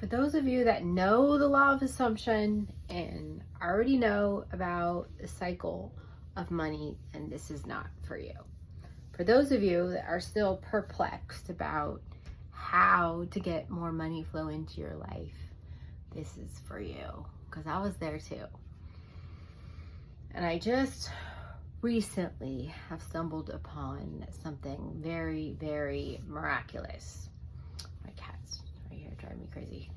for those of you that know the law of assumption and already know about the cycle of money, and this is not for you. For those of you that are still perplexed about how to get more money flow into your life, this is for you, because I was there too. And I just recently have stumbled upon something very, very miraculous. My cat's right here driving me crazy.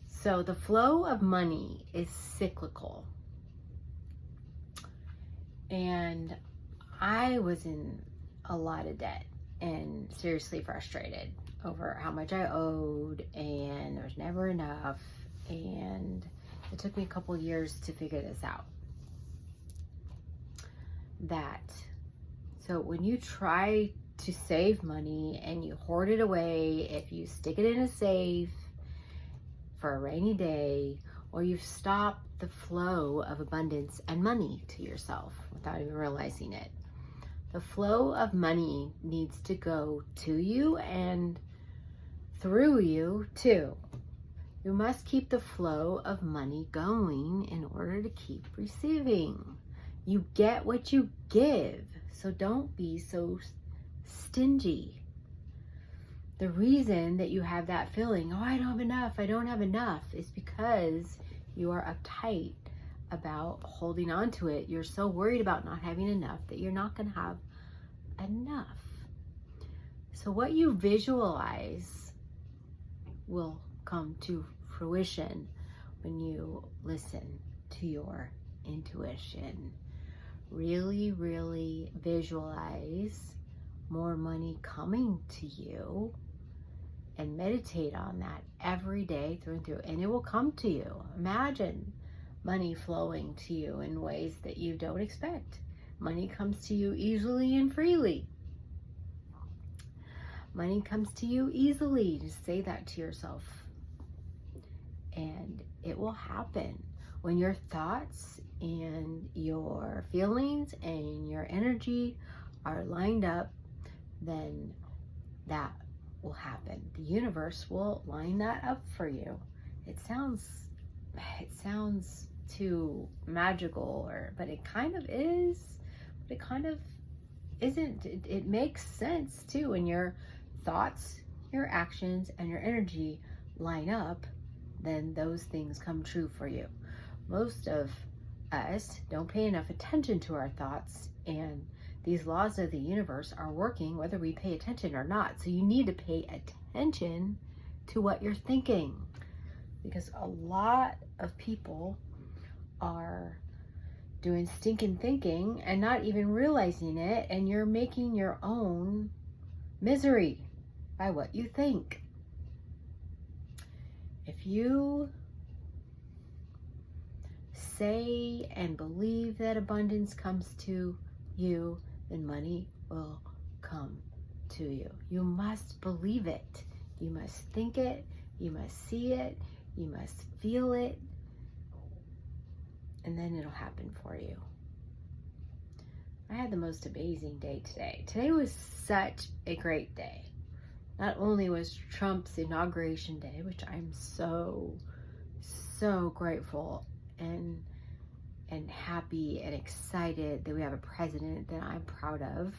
So the flow of money is cyclical. And I was in a lot of debt and seriously frustrated over how much I owed, and there was never enough. And it took me a couple years to figure this out. So when you try to save money and you hoard it away, if you stick it in a safe for a rainy day, or you've stopped the flow of abundance and money to yourself without even realizing it. The flow of money needs to go to you and through you too. You must keep the flow of money going in order to keep receiving. You get what you give, so don't be so stingy. The reason that you have that feeling, oh, I don't have enough, is because you are uptight about holding on to it. You're so worried about not having enough that you're not going to have enough. So what you visualize will come to fruition when you listen to your intuition. Really, really visualize more money coming to you and meditate on that every day through and through, and it will come to you. Imagine money flowing to you in ways that you don't expect. Money comes to you easily and freely. Money comes to you easily. Just say that to yourself. And it will happen. When your thoughts and your feelings and your energy are lined up, then that will happen. The universe will line that up for you. It sounds too magical, but it kind of is, but it kind of isn't. It makes sense too. When your thoughts, your actions, and your energy line up, then those things come true for you. Most of us don't pay enough attention to our thoughts, and these laws of the universe are working whether we pay attention or not. So you need to pay attention to what you're thinking, because a lot of people are doing stinking thinking and not even realizing it, and you're making your own misery by what you think. If you say and believe that abundance comes to you, then money will come to you. You must believe it. You must think it. You must see it. You must feel it. And then it'll happen for you. I had the most amazing day today. Today was such a great day. Not only was Trump's inauguration day, which I'm so grateful and happy and excited that we have a president that I'm proud of.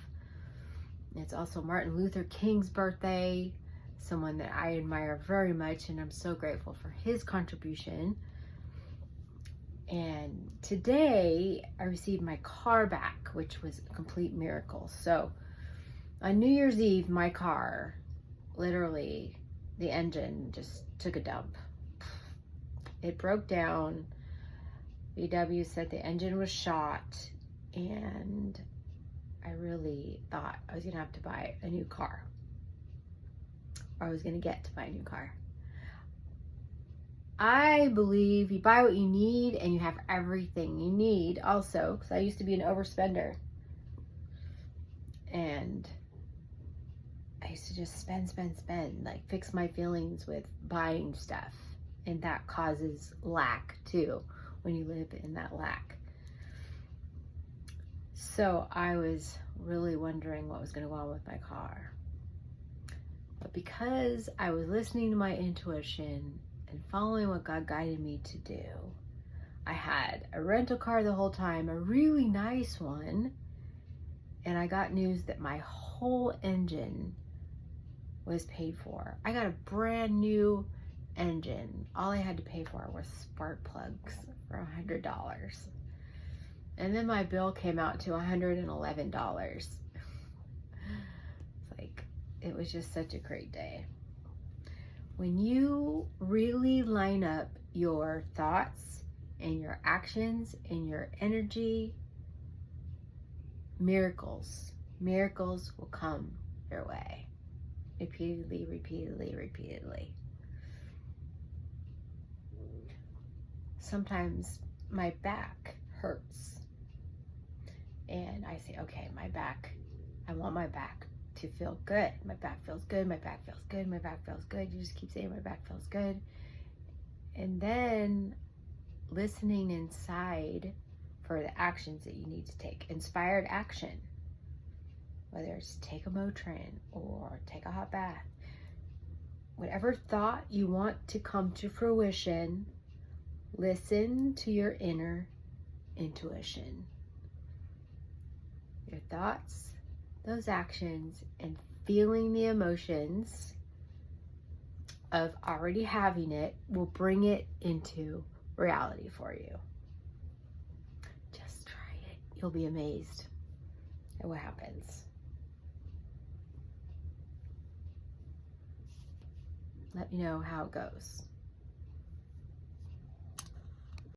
It's also Martin Luther King's birthday, someone that I admire very much, and I'm so grateful for his contribution. And today I received my car back, which was a complete miracle. So on New Year's Eve, my car, literally, the engine just took a dump. It broke down. VW said the engine was shot, and I really thought I was gonna have to buy a new car, or I was gonna get to buy a new car. I believe you buy what you need and you have everything you need also, because I used to be an overspender. And I used to just spend, like fix my feelings with buying stuff. And that causes lack too, when you live in that lack. So I was really wondering what was going to go on with my car. But because I was listening to my intuition and following what God guided me to do, I had a rental car the whole time, a really nice one, and I got news that my whole engine was paid for. I got a brand new engine. All I had to pay for was spark plugs for $100. And then my bill came out to $111. It's like, it was just such a great day. When you really line up your thoughts and your actions and your energy, miracles will come your way. Repeatedly, repeatedly, repeatedly. Sometimes my back hurts. And I say, okay, my back, I want my back to feel good. My back feels good, my back feels good, my back feels good. You just keep saying my back feels good. And then listening inside for the actions that you need to take. Inspired action. Whether it's take a Motrin or take a hot bath. Whatever thought you want to come to fruition, listen to your inner intuition. Your thoughts, those actions, and feeling the emotions of already having it will bring it into reality for you. Just try it. You'll be amazed at what happens. Let me know how it goes.